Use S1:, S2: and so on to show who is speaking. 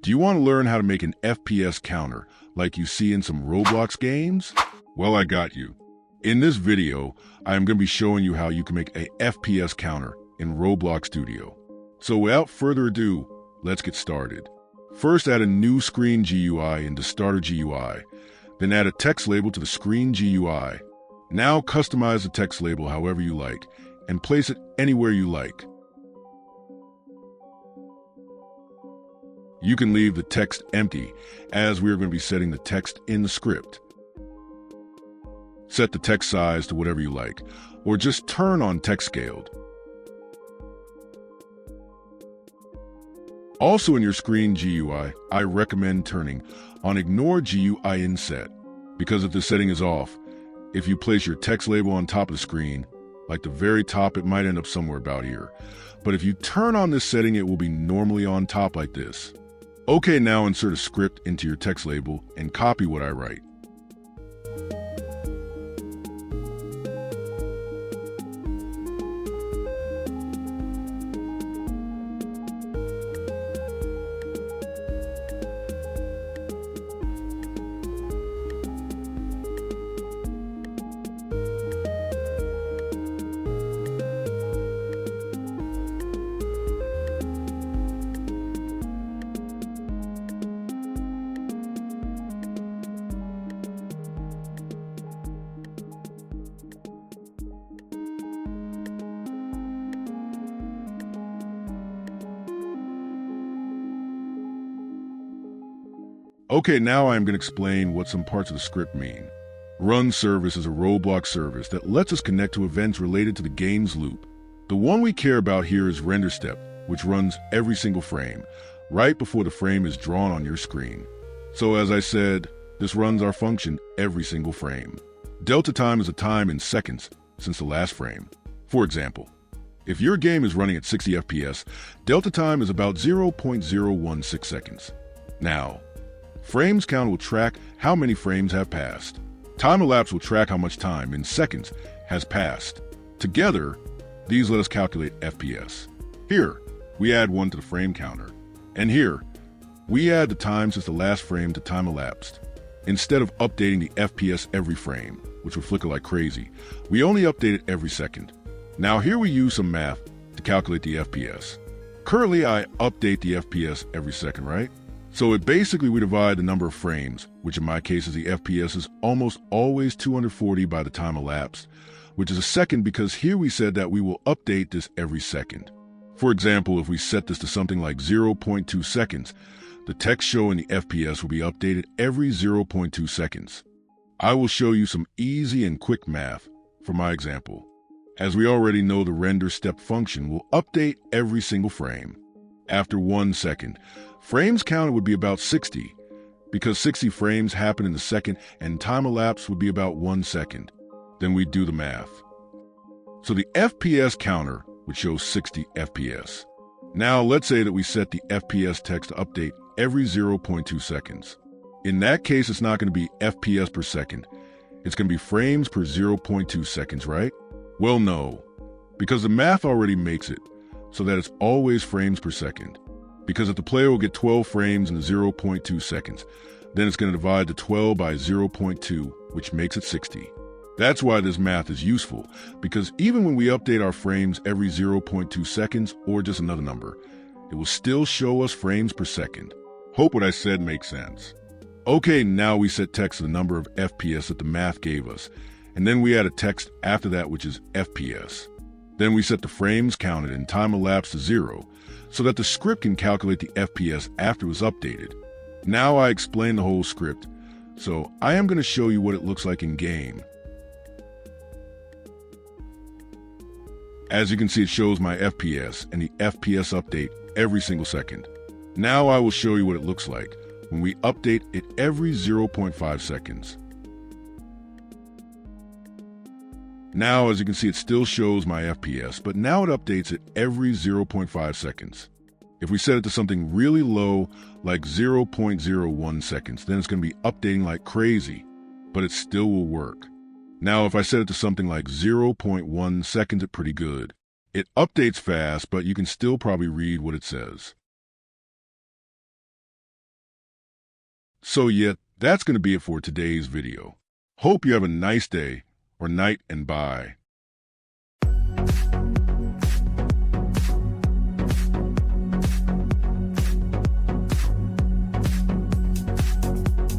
S1: Do you want to learn how to make an FPS counter like you see in some Roblox games? Well, I got you. In this video, I am going to be showing you how you can make a FPS counter in Roblox Studio. So without further ado, let's get started. First, add a new screen GUI into Starter GUI. Then add a text label to the screen GUI. Now customize the text label however you like and place it anywhere you like. You can leave the text empty, as we are going to be setting the text in the script. Set the text size to whatever you like, or just turn on text scaled. Also in your screen GUI, I recommend turning on Ignore GUI Inset, because if the setting is off, if you place your text label on top of the screen, like the very top, it might end up somewhere about here. But if you turn on this setting, it will be normally on top like this. Okay, now insert a script into your text label and copy what I write. Okay, now I am going to explain what some parts of the script mean. Run service is a Roblox service that lets us connect to events related to the game's loop. The one we care about here is render step, which runs every single frame, right before the frame is drawn on your screen. So as I said, this runs our function every single frame. Delta time is a time in seconds since the last frame. For example, if your game is running at 60 FPS, delta time is about 0.016 seconds. Now, frames count will track how many frames have passed. Time elapsed will track how much time in seconds has passed. Together, these let us calculate FPS. Here, we add 1 to the frame counter. And here, we add the time since the last frame to time elapsed. Instead of updating the FPS every frame, which will flicker like crazy, we only update it every second. Now here we use some math to calculate the FPS. Currently, I update the FPS every second, right? So we divide the number of frames, which in my case is the FPS, is almost always 240 by the time elapsed, which is a second because here we said that we will update this every second. For example, if we set this to something like 0.2 seconds, the text show in the FPS will be updated every 0.2 seconds. I will show you some easy and quick math for my example. As we already know, the render step function will update every single frame. After 1 second, frames counted would be about 60, because 60 frames happen in the second and time elapsed would be about 1 second. Then we do the math. So the FPS counter would show 60 FPS. Now let's say that we set the FPS text to update every 0.2 seconds. In that case, it's not going to be FPS per second. It's going to be frames per 0.2 seconds, right? Well, no, because the math already makes it so that it's always frames per second. Because if the player will get 12 frames in 0.2 seconds, then it's going to divide the 12 by 0.2, which makes it 60. That's why this math is useful, because even when we update our frames every 0.2 seconds or just another number, it will still show us frames per second. Hope what I said makes sense. Okay, now we set text to the number of FPS that the math gave us, and then we add a text after that, which is FPS. Then we set the frames counted and time elapsed to 0, so that the script can calculate the FPS after it was updated. Now I explained the whole script, so I am going to show you what it looks like in game. As you can see, it shows my FPS and the FPS update every single second. Now I will show you what it looks like when we update it every 0.5 seconds. Now, as you can see, it still shows my FPS, but now it updates it every 0.5 seconds. If we set it to something really low, like 0.01 seconds, then it's going to be updating like crazy, but it still will work. Now, if I set it to something like 0.1 seconds, it's pretty good. It updates fast, but you can still probably read what it says. So yeah, that's going to be it for today's video. Hope you have a nice day or night and bye.